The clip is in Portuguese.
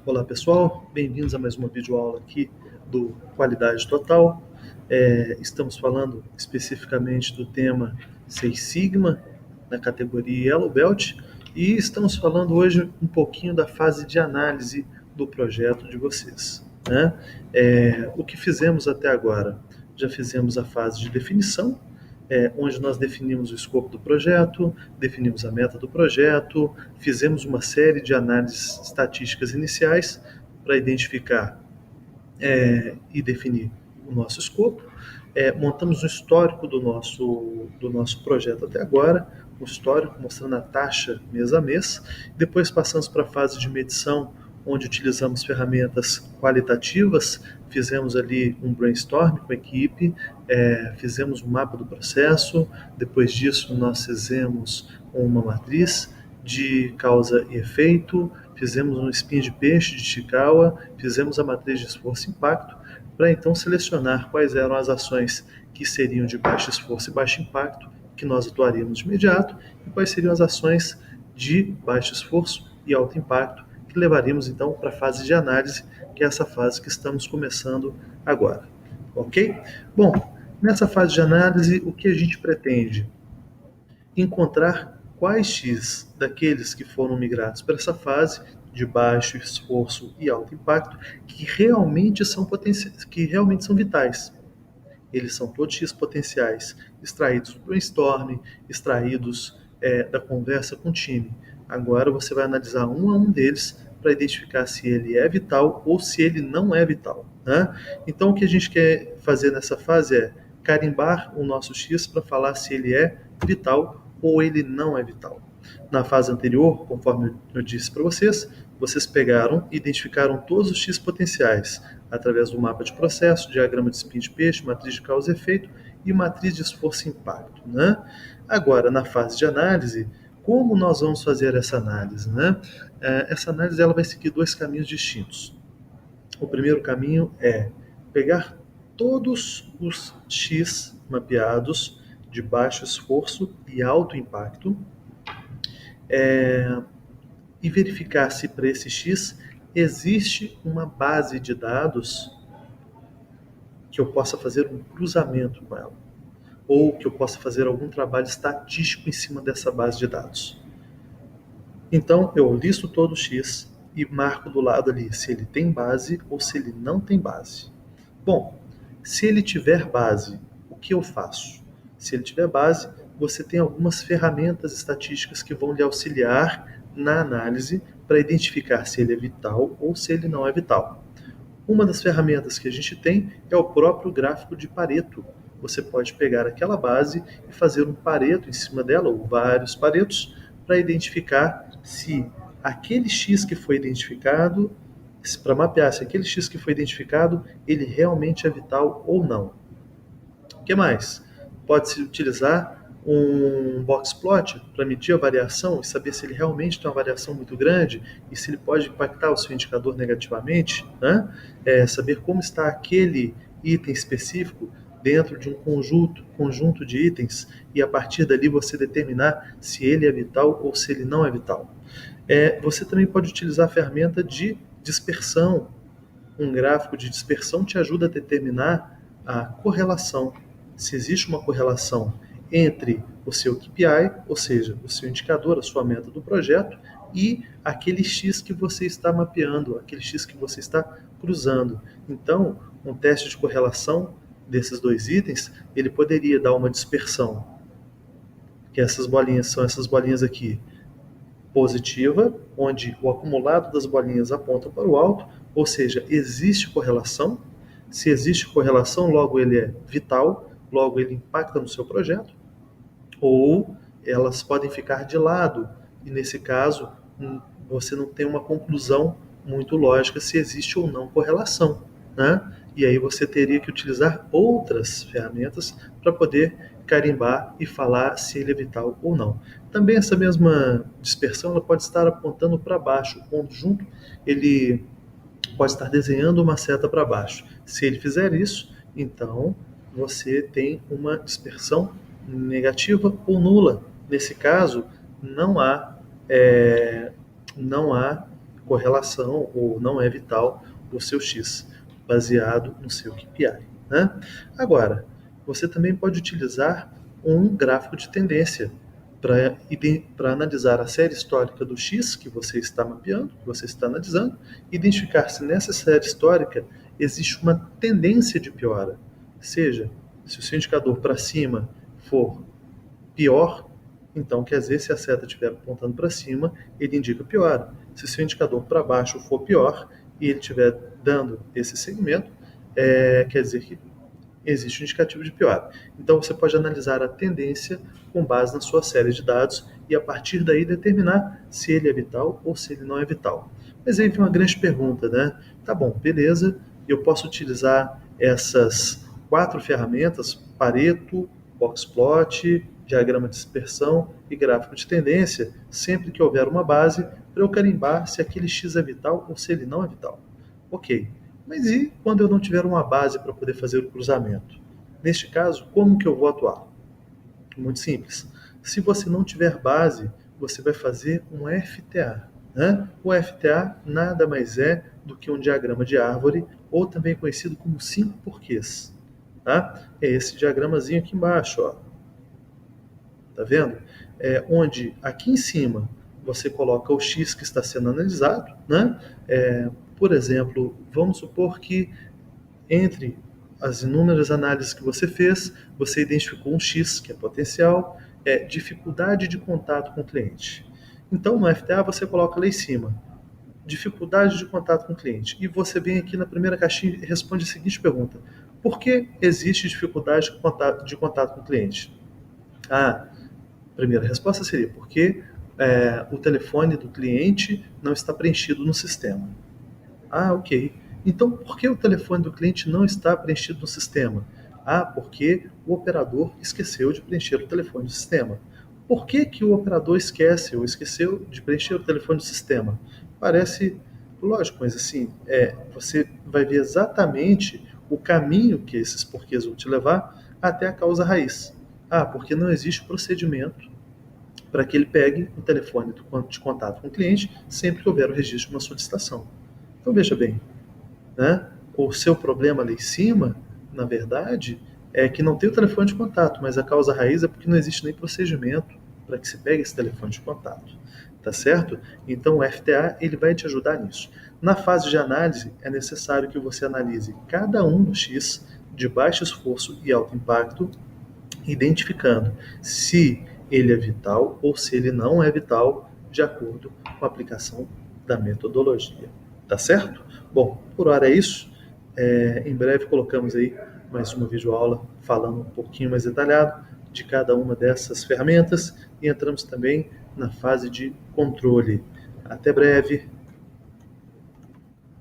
Olá pessoal, bem-vindos a mais uma videoaula aqui do Qualidade Total. Estamos falando especificamente do tema Six Sigma, na categoria Yellow Belt, e estamos falando hoje um pouquinho da fase de análise do projeto de vocês, né? O que fizemos até agora? Já fizemos a fase de definição, onde nós definimos o escopo do projeto, definimos a meta do projeto, fizemos uma série de análises estatísticas iniciais para identificar e definir o nosso escopo, montamos um histórico do nosso projeto até agora, um histórico mostrando a taxa mês a mês, depois passamos para a fase de medição, onde utilizamos ferramentas qualitativas, fizemos ali um brainstorm com a equipe, fizemos um mapa do processo, depois disso nós fizemos uma matriz de causa e efeito, fizemos um spin de peixe de Chikawa, fizemos a matriz de esforço e impacto, para então selecionar quais eram as ações que seriam de baixo esforço e baixo impacto, que nós atuaríamos de imediato, e quais seriam as ações de baixo esforço e alto impacto, que levaríamos então para a fase de análise, que é essa fase que estamos começando agora. Ok? Bom, nessa fase de análise, o que a gente pretende? Encontrar quais X daqueles que foram migrados para essa fase de baixo esforço e alto impacto que realmente são vitais. Eles são todos X potenciais, extraídos do brainstorming, extraídos da conversa com o time. Agora você vai analisar um a um deles para identificar se ele é vital ou se ele não é vital, né? Então o que a gente quer fazer nessa fase é carimbar o nosso X para falar se ele é vital ou ele não é vital. Na fase anterior, conforme eu disse para vocês pegaram e identificaram todos os X potenciais através do mapa de processo, diagrama de spin de peixe, matriz de causa e efeito e matriz de esforço e impacto, né? Agora, na fase de análise, como nós vamos fazer essa análise, né? Essa análise ela vai seguir dois caminhos distintos. O primeiro caminho é pegar todos os X mapeados de baixo esforço e alto impacto e verificar se para esse X existe uma base de dados que eu possa fazer um cruzamento com ela, ou que eu possa fazer algum trabalho estatístico em cima dessa base de dados. Então, eu listo todo o X e marco do lado ali se ele tem base ou se ele não tem base. Bom, se ele tiver base, o que eu faço? Se ele tiver base, você tem algumas ferramentas estatísticas que vão lhe auxiliar na análise para identificar se ele é vital ou se ele não é vital. Uma das ferramentas que a gente tem é o próprio gráfico de Pareto. Você pode pegar aquela base e fazer um Pareto em cima dela, ou vários Paretos, para identificar se aquele X que foi identificado, para mapear se aquele X que foi identificado, ele realmente é vital ou não. O que mais? Pode-se utilizar um box plot para medir a variação e saber se ele realmente tem uma variação muito grande e se ele pode impactar o seu indicador negativamente, né? Saber como está aquele item específico dentro de um conjunto de itens e a partir dali você determinar se ele é vital ou se ele não é vital. Você também pode utilizar a ferramenta de dispersão. Um gráfico de dispersão te ajuda a determinar a correlação, se existe uma correlação entre o seu KPI, ou seja, o seu indicador, a sua meta do projeto, e aquele X que você está mapeando, aquele X que você está cruzando. Então, um teste de correlação desses dois itens, ele poderia dar uma dispersão, que essas bolinhas são essas bolinhas aqui, positiva, onde o acumulado das bolinhas aponta para o alto, ou seja, existe correlação. Se existe correlação, logo ele é vital, logo ele impacta no seu projeto, ou elas podem ficar de lado, e nesse caso você não tem uma conclusão muito lógica se existe ou não correlação, né? E aí você teria que utilizar outras ferramentas para poder carimbar e falar se ele é vital ou não. Também essa mesma dispersão ela pode estar apontando para baixo, o conjunto ele pode estar desenhando uma seta para baixo. Se ele fizer isso, então você tem uma dispersão negativa ou nula. Nesse caso, não há correlação ou não é vital o seu X, baseado no seu KPI, né? Agora, você também pode utilizar um gráfico de tendência para analisar a série histórica do X que você está mapeando, que você está analisando, identificar se nessa série histórica existe uma tendência de piora. Seja, se o seu indicador para cima for pior, então quer dizer, se a seta estiver apontando para cima, ele indica piora. Se o seu indicador para baixo for pior e ele estiver dando esse segmento, quer dizer que existe um indicativo de piora. Então você pode analisar a tendência com base na sua série de dados e a partir daí determinar se ele é vital ou se ele não é vital. Mas aí vem uma grande pergunta, né? Tá bom, beleza, eu posso utilizar essas 4 ferramentas, Pareto, Boxplot, diagrama de dispersão e gráfico de tendência, sempre que houver uma base, para eu carimbar se aquele X é vital ou se ele não é vital. Ok, mas e quando eu não tiver uma base para poder fazer o cruzamento? Neste caso, como que eu vou atuar? Muito simples. Se você não tiver base, você vai fazer um FTA. Né? O FTA nada mais é do que um diagrama de árvore, ou também conhecido como 5 porquês. Tá? É esse diagramazinho aqui embaixo, ó. Tá vendo? Onde aqui em cima você coloca o X que está sendo analisado, né? Por exemplo, vamos supor que entre as inúmeras análises que você fez, você identificou um X, que é potencial, dificuldade de contato com o cliente. Então, no FTA, você coloca lá em cima, dificuldade de contato com o cliente. E você vem aqui na primeira caixinha e responde a seguinte pergunta: por que existe dificuldade de contato com o cliente? A primeira resposta seria porque o telefone do cliente não está preenchido no sistema. Ah, ok. Então, por que o telefone do cliente não está preenchido no sistema? Ah, porque o operador esqueceu de preencher o telefone do sistema. Por que que o operador esquece ou esqueceu de preencher o telefone do sistema? Parece lógico, mas assim, você vai ver exatamente o caminho que esses porquês vão te levar até a causa raiz. Ah, porque não existe procedimento para que ele pegue o telefone de contato com o cliente sempre que houver o registro de uma solicitação. Então veja bem, né? O seu problema ali em cima, na verdade, é que não tem o telefone de contato, mas a causa raiz é porque não existe nem procedimento para que se pegue esse telefone de contato, tá certo? Então o FTA ele vai te ajudar nisso. Na fase de análise, é necessário que você analise cada um dos X de baixo esforço e alto impacto, identificando se ele é vital ou se ele não é vital, de acordo com a aplicação da metodologia. Tá certo? Bom, por hora é isso. Em breve colocamos aí mais uma videoaula falando um pouquinho mais detalhado de cada uma dessas ferramentas e entramos também na fase de controle. Até breve.